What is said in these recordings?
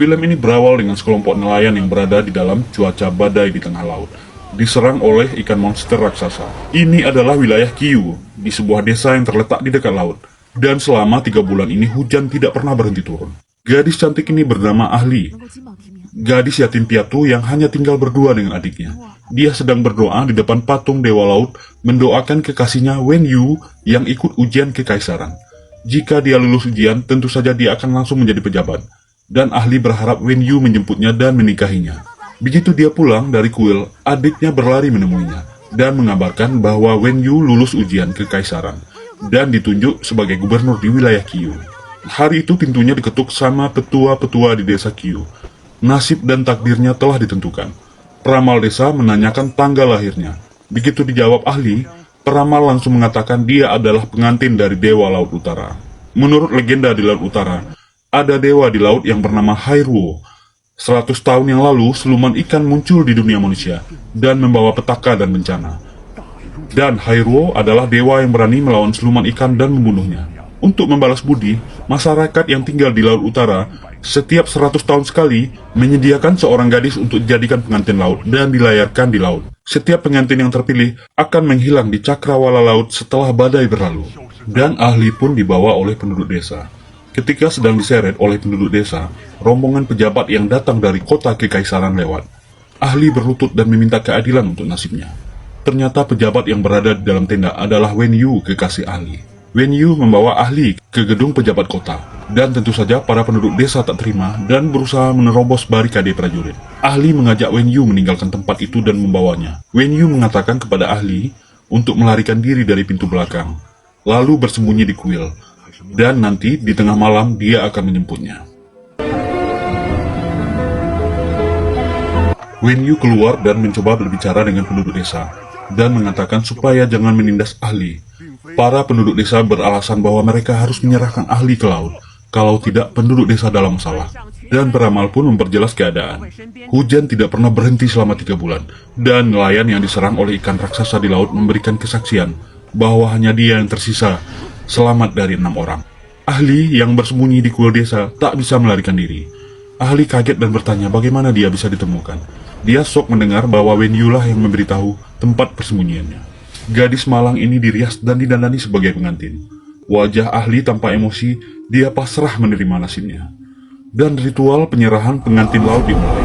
Film ini berawal dengan sekelompok nelayan yang berada di dalam cuaca badai di tengah laut, diserang oleh ikan monster raksasa. Ini adalah wilayah Kyu, di sebuah desa yang terletak di dekat laut. Dan selama 3 bulan ini hujan tidak pernah berhenti turun. Gadis cantik ini bernama Ahli, gadis yatim piatu yang hanya tinggal berdua dengan adiknya. Dia sedang berdoa di depan patung Dewa Laut, mendoakan kekasihnya Wen Yu yang ikut ujian kekaisaran. Jika dia lulus ujian, tentu saja dia akan langsung menjadi pejabat. Dan Ahli berharap Wen Yu menjemputnya dan menikahinya. Begitu dia pulang dari kuil, adiknya berlari menemuinya dan mengabarkan bahwa Wen Yu lulus ujian kekaisaran dan ditunjuk sebagai gubernur di wilayah Kyu. Hari itu pintunya diketuk sama petua-petua di desa Kyu. Nasib dan takdirnya telah ditentukan. Peramal desa menanyakan tanggal lahirnya. Begitu dijawab Ahli, peramal langsung mengatakan dia adalah pengantin dari Dewa Laut Utara. Menurut legenda di Laut Utara, ada dewa di laut yang bernama Hairuo. 100 tahun yang lalu, siluman ikan muncul di dunia manusia dan membawa petaka dan bencana. Dan Hairuo adalah dewa yang berani melawan siluman ikan dan membunuhnya. Untuk membalas budi, masyarakat yang tinggal di Laut Utara setiap 100 tahun sekali menyediakan seorang gadis untuk dijadikan pengantin laut dan dilayarkan di laut. Setiap pengantin yang terpilih akan menghilang di cakrawala laut setelah badai berlalu. Dan Ahli pun dibawa oleh penduduk desa. Ketika sedang diseret oleh penduduk desa, rombongan pejabat yang datang dari kota kekaisaran lewat. Ahli berlutut dan meminta keadilan untuk nasibnya. Ternyata pejabat yang berada di dalam tenda adalah Wen Yu, kekasih Ahli. Wen Yu membawa Ahli ke gedung pejabat kota. Dan tentu saja para penduduk desa tak terima dan berusaha menerobos barikade prajurit. Ahli mengajak Wen Yu meninggalkan tempat itu dan membawanya. Wen Yu mengatakan kepada Ahli untuk melarikan diri dari pintu belakang, lalu bersembunyi di kuil. Dan nanti di tengah malam dia akan menjemputnya. Wen Yu keluar dan mencoba berbicara dengan penduduk desa dan mengatakan supaya jangan menindas Ahli. Para penduduk desa beralasan bahwa mereka harus menyerahkan Ahli ke laut, kalau tidak penduduk desa dalam masalah. Dan peramal pun memperjelas keadaan. Hujan tidak pernah berhenti selama 3 bulan, dan nelayan yang diserang oleh ikan raksasa di laut memberikan kesaksian bahwa hanya dia yang tersisa selamat dari 6 orang. Ahli yang bersembunyi di kuil desa tak bisa melarikan diri. Ahli kaget dan bertanya bagaimana dia bisa ditemukan. Dia shock mendengar bahwa Wen Yu lah yang memberitahu tempat persembunyiannya. Gadis malang ini dirias dan didandani sebagai pengantin. Wajah Ahli tanpa emosi, dia pasrah menerima nasibnya. Dan ritual penyerahan pengantin laut dimulai.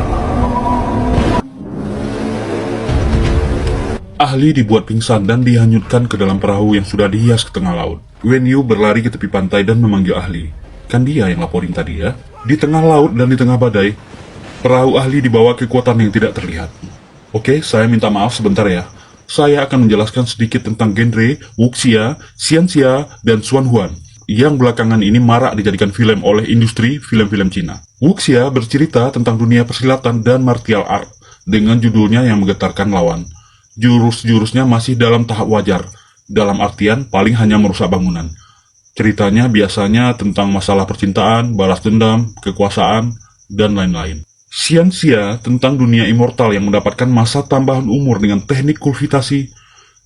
Ahli dibuat pingsan dan dihanyutkan ke dalam perahu yang sudah dihias ke tengah laut. Wen Yu berlari ke tepi pantai dan memanggil Ahli. Kan dia yang laporin tadi ya? Di tengah laut dan di tengah badai, perahu Ahli dibawa kekuatan yang tidak terlihat. Oke, saya minta maaf sebentar ya. Saya akan menjelaskan sedikit tentang genre Wuxia, Xianxia, dan Xuanhuan yang belakangan ini marak dijadikan film oleh industri film-film Cina. Wuxia bercerita tentang dunia persilatan dan martial art dengan judulnya yang menggetarkan lawan. Jurus-jurusnya masih dalam tahap wajar, dalam artian paling hanya merusak bangunan. Ceritanya biasanya tentang masalah percintaan, balas dendam, kekuasaan, dan lain-lain. Xianxia tentang dunia immortal yang mendapatkan masa tambahan umur dengan teknik kultivasi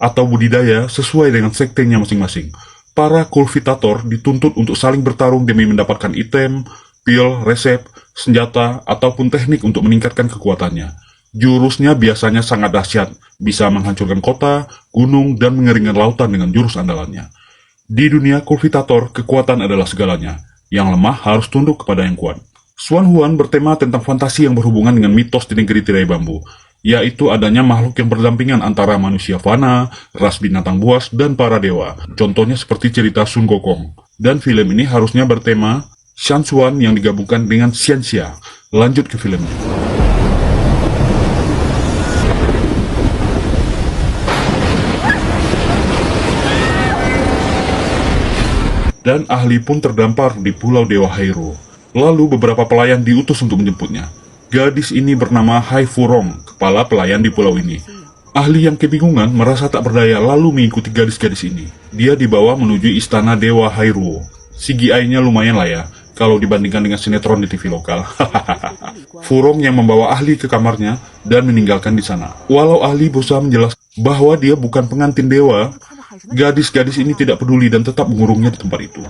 atau budidaya sesuai dengan sektenya masing-masing. Para kultivator dituntut untuk saling bertarung demi mendapatkan item, pil, resep, senjata, ataupun teknik untuk meningkatkan kekuatannya. Jurusnya biasanya sangat dahsyat, bisa menghancurkan kota, gunung, dan mengeringkan lautan dengan jurus andalannya. Di dunia kultivator, kekuatan adalah segalanya. Yang lemah harus tunduk kepada yang kuat. Xuanhuan bertema tentang fantasi yang berhubungan dengan mitos di negeri tirai bambu, yaitu adanya makhluk yang berdampingan antara manusia fana, ras binatang buas, dan para dewa. Contohnya seperti cerita Sun Gokong. Dan film ini harusnya bertema Shanxuan yang digabungkan dengan Xianxia. Lanjut ke filmnya. Dan Ahli pun terdampar di Pulau Dewa Hairuo. Lalu beberapa pelayan diutus untuk menjemputnya. Gadis ini bernama Hai Furong, kepala pelayan di pulau ini. Ahli yang kebingungan merasa tak berdaya lalu mengikuti gadis-gadis ini. Dia dibawa menuju istana Dewa Hairuo. CGI-nya lumayan lah ya, kalau dibandingkan dengan sinetron di TV lokal. Furong yang membawa Ahli ke kamarnya dan meninggalkan di sana. Walau Ahli berusaha menjelaskan bahwa dia bukan pengantin dewa, gadis-gadis ini tidak peduli dan tetap mengurungnya di tempat itu.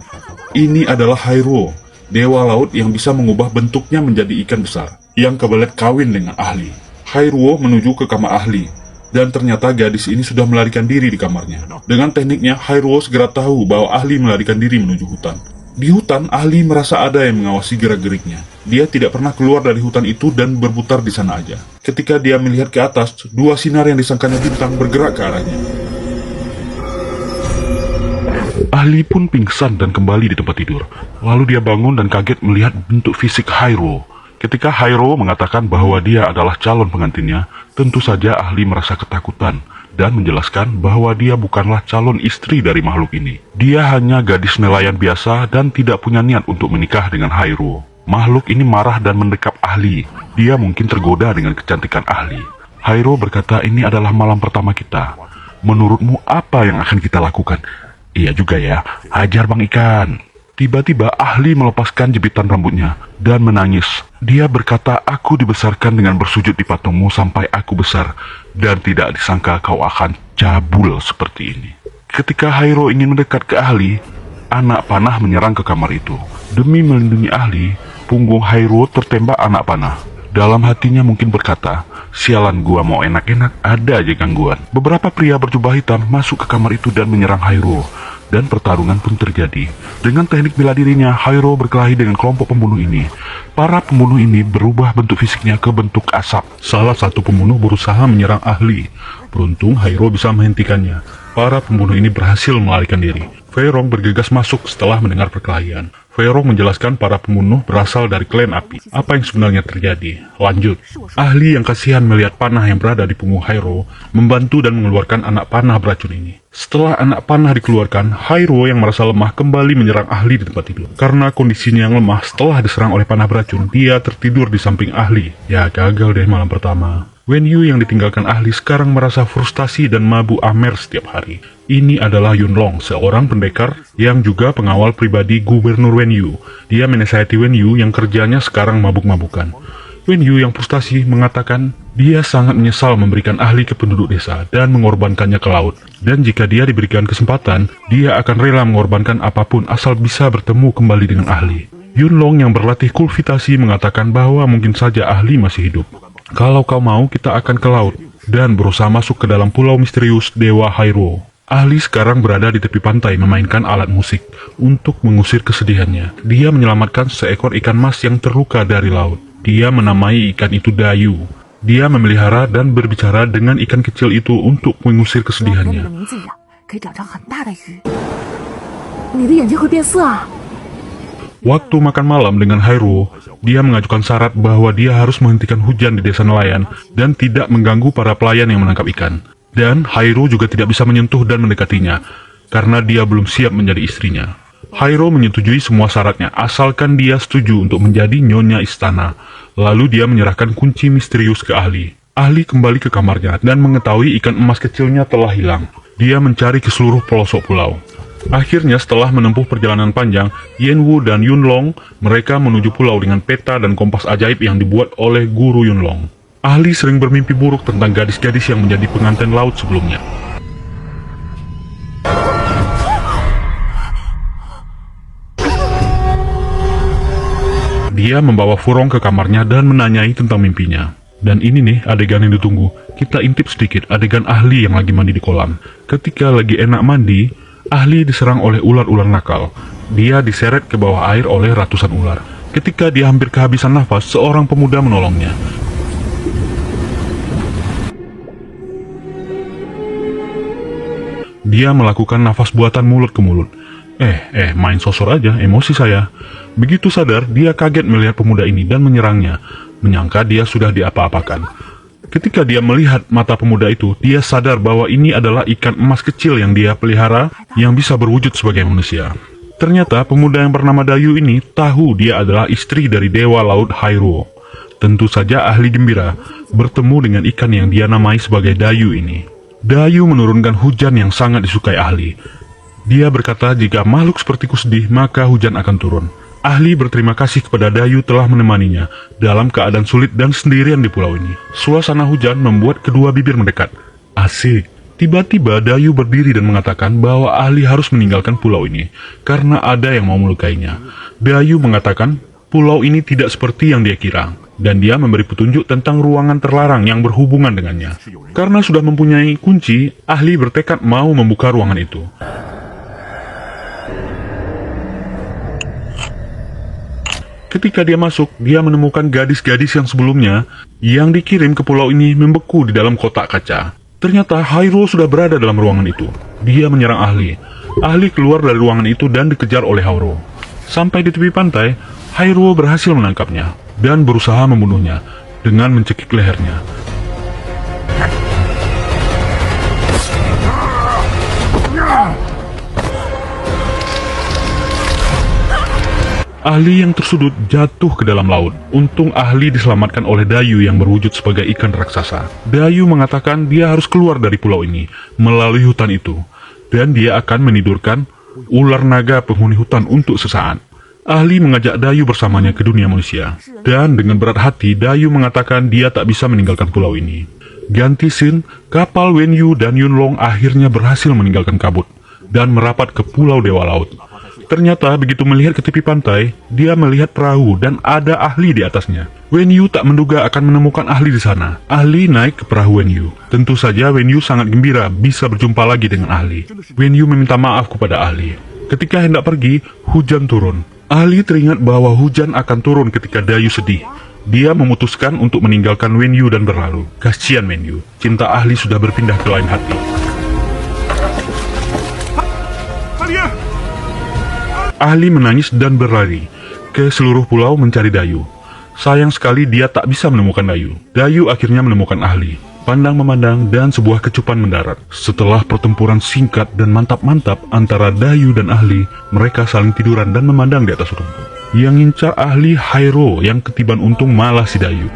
Ini adalah Hairuo, dewa laut yang bisa mengubah bentuknya menjadi ikan besar, yang kebelet kawin dengan Ahli. Hairuo menuju ke kamar Ahli, dan ternyata gadis ini sudah melarikan diri di kamarnya. Dengan tekniknya, Hairuo segera tahu bahwa Ahli melarikan diri menuju hutan. Di hutan, Ahli merasa ada yang mengawasi gerak-geriknya. Dia tidak pernah keluar dari hutan itu dan berputar di sana aja. Ketika dia melihat ke atas, dua sinar yang disangkanya bintang bergerak ke arahnya. Ahli pun pingsan dan kembali di tempat tidur. Lalu dia bangun dan kaget melihat bentuk fisik Hairuo. Ketika Hairuo mengatakan bahwa dia adalah calon pengantinnya, tentu saja Ahli merasa ketakutan dan menjelaskan bahwa dia bukanlah calon istri dari makhluk ini. Dia hanya gadis nelayan biasa dan tidak punya niat untuk menikah dengan Hairuo. Makhluk ini marah dan mendekap Ahli. Dia mungkin tergoda dengan kecantikan Ahli. Hairuo berkata, ini adalah malam pertama kita. Menurutmu apa yang akan kita lakukan? Iya juga ya, hajar bang ikan. Tiba-tiba Ahli melepaskan jepitan rambutnya dan menangis. Dia berkata, aku dibesarkan dengan bersujud di patungmu sampai aku besar, dan tidak disangka kau akan cabul seperti ini. Ketika Hairuo ingin mendekat ke Ahli, anak panah menyerang ke kamar itu. Demi melindungi Ahli, punggung Hairuo tertembak anak panah. Dalam hatinya mungkin berkata, sialan gua mau enak-enak, ada aja gangguan. Beberapa pria berjubah hitam masuk ke kamar itu dan menyerang Hairuo. Dan pertarungan pun terjadi. Dengan teknik bela dirinya, Hairuo berkelahi dengan kelompok pembunuh ini. Para pembunuh ini berubah bentuk fisiknya ke bentuk asap. Salah satu pembunuh berusaha menyerang Ahli. Beruntung Hairuo bisa menghentikannya. Para pembunuh ini berhasil melarikan diri. Fei Rong bergegas masuk setelah mendengar perkelahian. Fei Rong menjelaskan para pembunuh berasal dari klan api. Apa yang sebenarnya terjadi? Lanjut. Ahli yang kasihan melihat panah yang berada di punggung Hairuo membantu dan mengeluarkan anak panah beracun ini. Setelah anak panah dikeluarkan, Hairuo yang merasa lemah kembali menyerang Ahli di tempat tidur. Karena kondisinya yang lemah setelah diserang oleh panah beracun, dia tertidur di samping Ahli. Ya, gagal deh malam pertama. Wen Yu yang ditinggalkan Ahli sekarang merasa frustasi dan mabuk amer setiap hari. Ini adalah Yun Long, seorang pendekar yang juga pengawal pribadi Gubernur Wen Yu. Dia menasihati Wen Yu yang kerjanya sekarang mabuk-mabukan. Wen Yu yang frustasi mengatakan dia sangat menyesal memberikan Ahli ke penduduk desa dan mengorbankannya ke laut. Dan jika dia diberikan kesempatan, dia akan rela mengorbankan apapun asal bisa bertemu kembali dengan Ahli. Yun Long yang berlatih kultivasi mengatakan bahwa mungkin saja Ahli masih hidup. Kalau kau mau, kita akan ke laut dan berusaha masuk ke dalam pulau misterius Dewa Hairuo. Ahli sekarang berada di tepi pantai memainkan alat musik untuk mengusir kesedihannya. Dia menyelamatkan seekor ikan mas yang terluka dari laut. Dia menamai ikan itu Dayu. Dia memelihara dan berbicara dengan ikan kecil itu untuk mengusir kesedihannya. Waktu makan malam dengan Hairuo, dia mengajukan syarat bahwa dia harus menghentikan hujan di desa nelayan dan tidak mengganggu para pelayan yang menangkap ikan. Dan Hairuo juga tidak bisa menyentuh dan mendekatinya, karena dia belum siap menjadi istrinya. Hairuo menyetujui semua syaratnya, asalkan dia setuju untuk menjadi nyonya istana. Lalu dia menyerahkan kunci misterius ke Ahli. Ahli kembali ke kamarnya dan mengetahui ikan emas kecilnya telah hilang. Dia mencari ke seluruh pelosok pulau. Akhirnya setelah menempuh perjalanan panjang, Yen Wu dan Yun Long, mereka menuju pulau dengan peta dan kompas ajaib yang dibuat oleh guru Yun Long. Ahli sering bermimpi buruk tentang gadis-gadis yang menjadi pengantin laut sebelumnya. Dia membawa Furong ke kamarnya dan menanyai tentang mimpinya. Dan ini nih adegan yang ditunggu. Kita intip sedikit adegan Ahli yang lagi mandi di kolam. Ketika lagi enak mandi, Ahli diserang oleh ular-ular nakal. Dia diseret ke bawah air oleh ratusan ular. Ketika dia hampir kehabisan nafas, seorang pemuda menolongnya. Dia melakukan nafas buatan mulut ke mulut. Main sosor aja, emosi saya. Begitu sadar, dia kaget melihat pemuda ini dan menyerangnya, menyangka dia sudah diapa-apakan. Ketika dia melihat mata pemuda itu, dia sadar bahwa ini adalah ikan emas kecil yang dia pelihara, yang bisa berwujud sebagai manusia. Ternyata pemuda yang bernama Dayu ini tahu dia adalah istri dari Dewa Laut Hairuo. Tentu saja Ahli gembira bertemu dengan ikan yang dia namai sebagai Dayu ini. Dayu menurunkan hujan yang sangat disukai Ahli. Dia berkata jika makhluk sepertiku sedih, maka hujan akan turun. Ahli berterima kasih kepada Dayu telah menemaninya dalam keadaan sulit dan sendirian di pulau ini. Suasana hujan membuat kedua bibir mendekat. Asik, Tiba-tiba Dayu berdiri dan mengatakan bahwa ahli harus meninggalkan pulau ini karena ada yang mau melukainya. Dayu mengatakan pulau ini tidak seperti yang dia kira, dan dia memberi petunjuk tentang ruangan terlarang yang berhubungan dengannya. Karena sudah mempunyai kunci, ahli bertekad mau membuka ruangan itu. Ketika dia masuk, dia menemukan gadis-gadis yang sebelumnya yang dikirim ke pulau ini membeku di dalam kotak kaca. Ternyata Hyrule sudah berada dalam ruangan itu. Dia menyerang ahli. Ahli keluar dari ruangan itu dan dikejar oleh Hyrule. Sampai di tepi pantai, Hyrule berhasil menangkapnya dan berusaha membunuhnya dengan mencekik lehernya. Ahli yang tersudut jatuh ke dalam laut. Untung ahli diselamatkan oleh Dayu yang berwujud sebagai ikan raksasa. Dayu mengatakan dia harus keluar dari pulau ini melalui hutan itu, dan dia akan menidurkan ular naga penghuni hutan untuk sesaat. Ahli mengajak Dayu bersamanya ke dunia manusia, dan dengan berat hati Dayu mengatakan dia tak bisa meninggalkan pulau ini. Ganti scene, kapal Wenyu dan Yunlong akhirnya berhasil meninggalkan kabut dan merapat ke Pulau Dewa Laut. Ternyata begitu melihat ke tepi pantai, dia melihat perahu dan ada ahli di atasnya. Wenyu tak menduga akan menemukan ahli di sana. Ahli naik ke perahu Wenyu. Tentu saja Wenyu sangat gembira bisa berjumpa lagi dengan ahli. Wenyu meminta maaf kepada ahli. Ketika hendak pergi, hujan turun. Ahli teringat bahwa hujan akan turun ketika Dayu sedih. Dia memutuskan untuk meninggalkan Wenyu dan berlalu. Kasihan Wenyu, cinta ahli sudah berpindah ke lain hati. Ahli menangis dan berlari ke seluruh pulau mencari Dayu. Sayang sekali dia tak bisa menemukan Dayu. Dayu akhirnya menemukan ahli. Pandang memandang dan sebuah kecupan mendarat. Setelah pertempuran singkat dan mantap-mantap antara Dayu dan ahli, mereka saling tiduran dan memandang di atas rumput. Yang ngincar ahli Hyrule, yang ketiban untung malah si Dayu.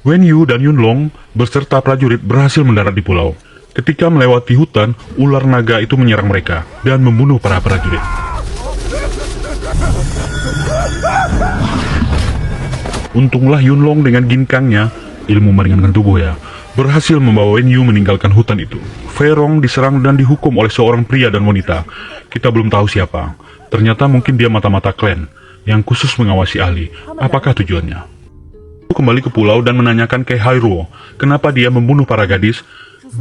Wenyu dan Yunlong beserta prajurit berhasil mendarat di pulau. Ketika melewati hutan, ular naga itu menyerang mereka dan membunuh para prajurit. Untunglah Yunlong dengan ginkangnya, ilmu meringankan tubuh ya, berhasil membawa Wenyu meninggalkan hutan itu. Feirong diserang dan dihukum oleh seorang pria dan wanita. Kita belum tahu siapa. Ternyata mungkin dia mata-mata klan yang khusus mengawasi ahli. Apakah tujuannya? Kembali ke pulau dan menanyakan ke Hyrule kenapa dia membunuh para gadis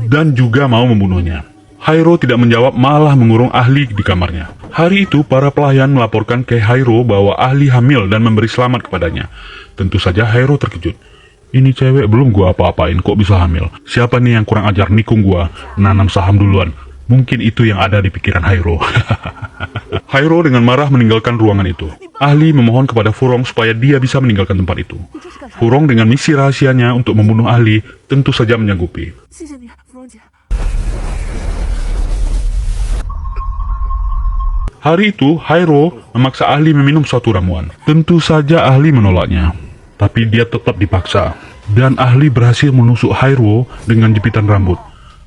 dan juga mau membunuhnya. Hyrule tidak menjawab, malah mengurung ahli di kamarnya. Hari itu, para pelayan melaporkan ke Hyrule bahwa ahli hamil dan memberi selamat kepadanya. Tentu saja Hyrule terkejut. Ini cewek belum gua apa-apain kok bisa hamil. Siapa nih yang kurang ajar nikung gua? Nanam saham duluan. Mungkin itu yang ada di pikiran Hyrule. Hyrule dengan marah meninggalkan ruangan itu. Ahli memohon kepada Furong supaya dia bisa meninggalkan tempat itu. Furong dengan misi rahasianya untuk membunuh ahli tentu saja menyanggupi. Hari itu, Hyrule memaksa ahli meminum suatu ramuan. Tentu saja ahli menolaknya, tapi dia tetap dipaksa. Dan ahli berhasil menusuk Hyrule dengan jepitan rambut,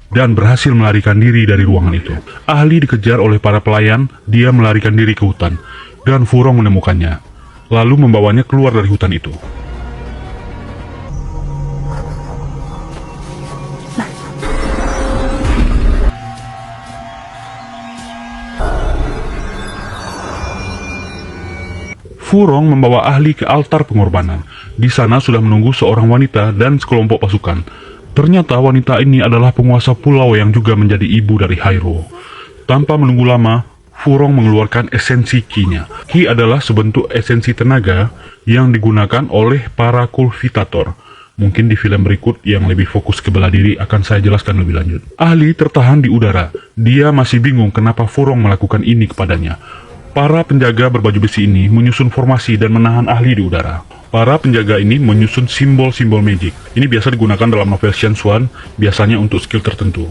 dan berhasil melarikan diri dari ruangan itu. Ahli dikejar oleh para pelayan, dia melarikan diri ke hutan, dan Furong menemukannya, lalu membawanya keluar dari hutan itu. Furong membawa ahli ke altar pengorbanan. Di sana sudah menunggu seorang wanita dan sekelompok pasukan. Ternyata wanita ini adalah penguasa pulau yang juga menjadi ibu dari Hyrule. Tanpa menunggu lama, Furong mengeluarkan esensi Ki-nya. Ki adalah sebentuk esensi tenaga yang digunakan oleh para kultivator. Mungkin di film berikut yang lebih fokus ke bela diri akan saya jelaskan lebih lanjut. Ahli tertahan di udara. Dia masih bingung kenapa Furong melakukan ini kepadanya. Para penjaga berbaju besi ini menyusun formasi dan menahan ahli di udara. Para penjaga ini menyusun simbol-simbol magic. Ini biasa digunakan dalam novel Xianxuan, biasanya untuk skill tertentu.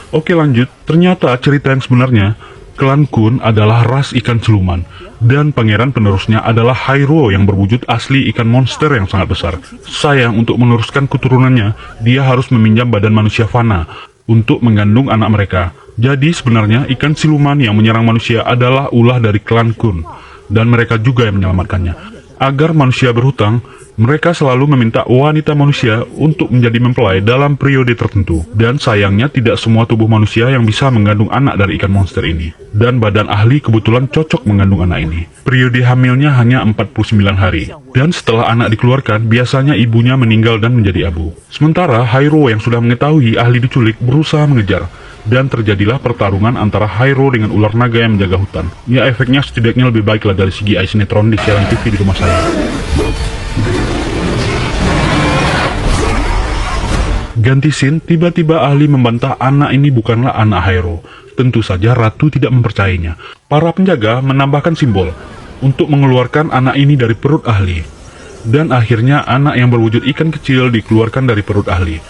Oke lanjut, ternyata cerita yang sebenarnya, klan Kun adalah ras ikan siluman, dan pangeran penerusnya adalah Hyrule yang berwujud asli ikan monster yang sangat besar. Sayang, untuk meneruskan keturunannya, dia harus meminjam badan manusia fana untuk mengandung anak mereka. Jadi sebenarnya ikan siluman yang menyerang manusia adalah ulah dari klan Kun, dan mereka juga yang menyelamatkannya. Agar manusia berhutang, mereka selalu meminta wanita manusia untuk menjadi mempelai dalam periode tertentu. Dan sayangnya tidak semua tubuh manusia yang bisa mengandung anak dari ikan monster ini. Dan badan ahli kebetulan cocok mengandung anak ini. Periode hamilnya hanya 49 hari. Dan setelah anak dikeluarkan, biasanya ibunya meninggal dan menjadi abu. Sementara Hyro yang sudah mengetahui ahli diculik berusaha mengejar. Dan terjadilah pertarungan antara Hyro dengan ular naga yang menjaga hutan. Ya, efeknya setidaknya lebih baiklah dari CGI sinetron di siaran TV di rumah saya. Ganti scene, tiba-tiba ahli membantah anak ini bukanlah anak Hyro. Tentu saja ratu tidak mempercayainya. Para penjaga menambahkan simbol untuk mengeluarkan anak ini dari perut ahli. Dan akhirnya anak yang berwujud ikan kecil dikeluarkan dari perut ahli.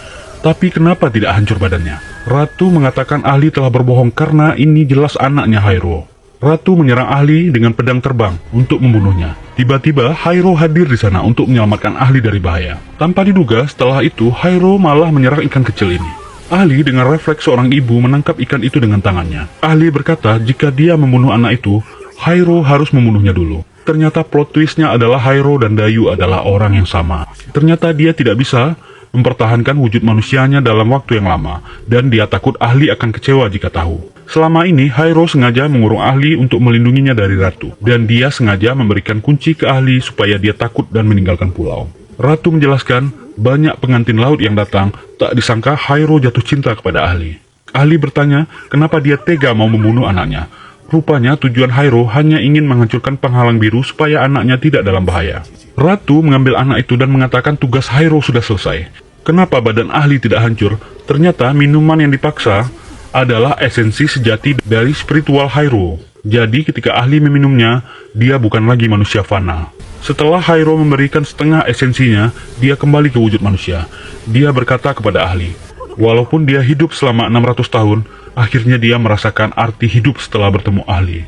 Tapi kenapa tidak hancur badannya? Ratu mengatakan ahli telah berbohong karena ini jelas anaknya Hyro. Ratu menyerang ahli dengan pedang terbang untuk membunuhnya. Tiba-tiba Hyro hadir di sana untuk menyelamatkan ahli dari bahaya. Tanpa diduga, setelah itu Hyro malah menyerang ikan kecil ini. Ahli dengan refleks seorang ibu menangkap ikan itu dengan tangannya. Ahli berkata jika dia membunuh anak itu, Hyro harus membunuhnya dulu. Ternyata plot twistnya adalah Hyro dan Dayu adalah orang yang sama. Ternyata dia tidak bisa mempertahankan wujud manusianya dalam waktu yang lama, dan dia takut ahli akan kecewa jika tahu. Selama ini, Hyro sengaja mengurung ahli untuk melindunginya dari ratu, dan dia sengaja memberikan kunci ke ahli supaya dia takut dan meninggalkan pulau. Ratu menjelaskan, banyak pengantin laut yang datang, tak disangka Hyro jatuh cinta kepada ahli. Ahli bertanya, kenapa dia tega mau membunuh anaknya. Rupanya tujuan Hyro hanya ingin menghancurkan penghalang biru supaya anaknya tidak dalam bahaya. Ratu mengambil anak itu dan mengatakan tugas Hyro sudah selesai. Kenapa badan ahli tidak hancur? Ternyata minuman yang dipaksa adalah esensi sejati dari spiritual Hyro. Jadi ketika ahli meminumnya, dia bukan lagi manusia fana. Setelah Hyro memberikan setengah esensinya, dia kembali ke wujud manusia. Dia berkata kepada ahli, walaupun dia hidup selama 600 tahun, akhirnya dia merasakan arti hidup setelah bertemu ahli.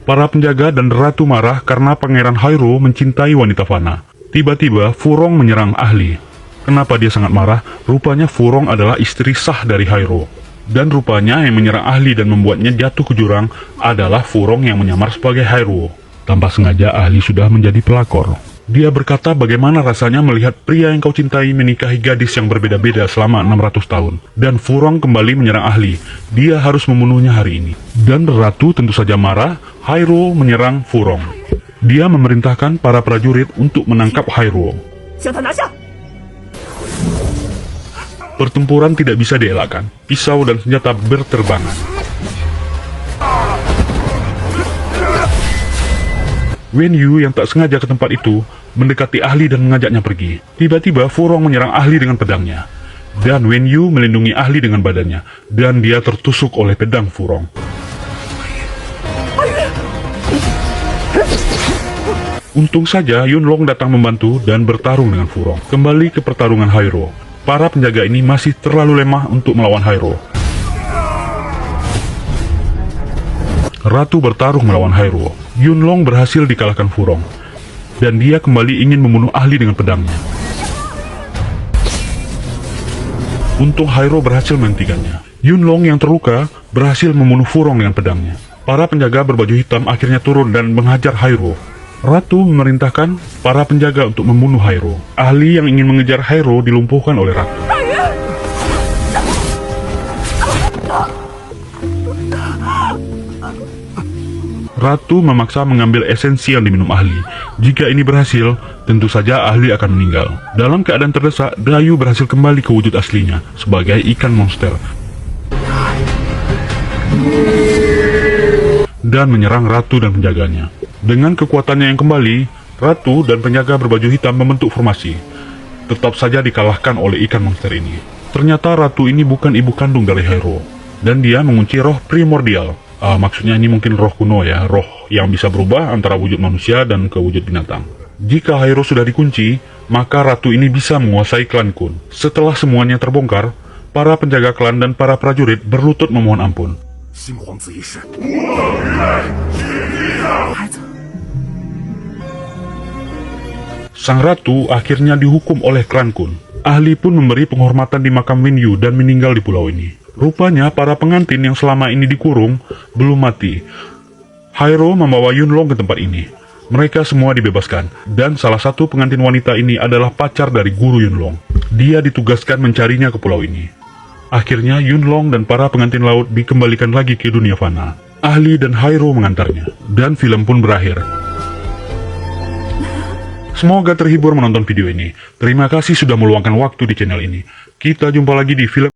Para penjaga dan ratu marah karena pangeran Hyro mencintai wanita fana. Tiba-tiba Furong menyerang ahli. Kenapa dia sangat marah? Rupanya Furong adalah istri sah dari Hyro. Dan rupanya yang menyerang ahli dan membuatnya jatuh ke jurang adalah Furong yang menyamar sebagai Hyro. Tanpa sengaja ahli sudah menjadi pelakor. Dia berkata bagaimana rasanya melihat pria yang kau cintai menikahi gadis yang berbeda-beda selama 600 tahun. Dan Furong kembali menyerang ahli. Dia harus membunuhnya hari ini. Dan ratu tentu saja marah. Hyro menyerang Furong. Dia memerintahkan para prajurit untuk menangkap Hyro. Pertempuran tidak bisa dielakkan. Pisau dan senjata berterbangan. Wen Yu yang tak sengaja ke tempat itu mendekati ahli dan mengajaknya pergi. Tiba-tiba Furong menyerang ahli dengan pedangnya. Dan Wen Yu melindungi ahli dengan badannya. Dan dia tertusuk oleh pedang Furong. Untung saja Yunlong datang membantu dan bertarung dengan Furong. Kembali ke pertarungan Hyro. Para penjaga ini masih terlalu lemah untuk melawan Hyro. Ratu bertarung melawan Hyro. Yunlong berhasil dikalahkan Furong. Dan dia kembali ingin membunuh ahli dengan pedangnya. Untung Hyro berhasil menghentikannya. Yunlong yang terluka berhasil membunuh Furong dengan pedangnya. Para penjaga berbaju hitam akhirnya turun dan menghajar Hyro. Ratu memerintahkan para penjaga untuk membunuh Hyro. Ahli yang ingin mengejar Hyro dilumpuhkan oleh Ratu. Ratu memaksa mengambil esensi yang diminum ahli. Jika ini berhasil, tentu saja ahli akan meninggal. Dalam keadaan terdesak, Dayu berhasil kembali ke wujud aslinya sebagai ikan monster dan menyerang Ratu dan penjaganya. Dengan kekuatannya yang kembali, Ratu dan penjaga berbaju hitam membentuk formasi. Tetap saja dikalahkan oleh ikan monster ini. Ternyata Ratu ini bukan ibu kandung dari Hyro, dan dia mengunci roh primordial. Maksudnya ini mungkin roh kuno ya, roh yang bisa berubah antara wujud manusia dan ke wujud binatang. Jika Hyro sudah dikunci, maka Ratu ini bisa menguasai klan Kun. Setelah semuanya terbongkar, para penjaga klan dan para prajurit berlutut memohon ampun. Sang Ratu akhirnya dihukum oleh klan Kun. Ahli pun memberi penghormatan di makam Wen Yu dan meninggal di pulau ini. Rupanya para pengantin yang selama ini dikurung belum mati. Hyro membawa Yunlong ke tempat ini. Mereka semua dibebaskan, dan salah satu pengantin wanita ini adalah pacar dari guru Yunlong. Dia ditugaskan mencarinya ke pulau ini. Akhirnya Yunlong dan para pengantin laut dikembalikan lagi ke dunia fana. Ahli dan Hairo mengantarnya, dan film pun berakhir. Semoga terhibur menonton video ini. Terima kasih sudah meluangkan waktu di channel ini. Kita jumpa lagi di film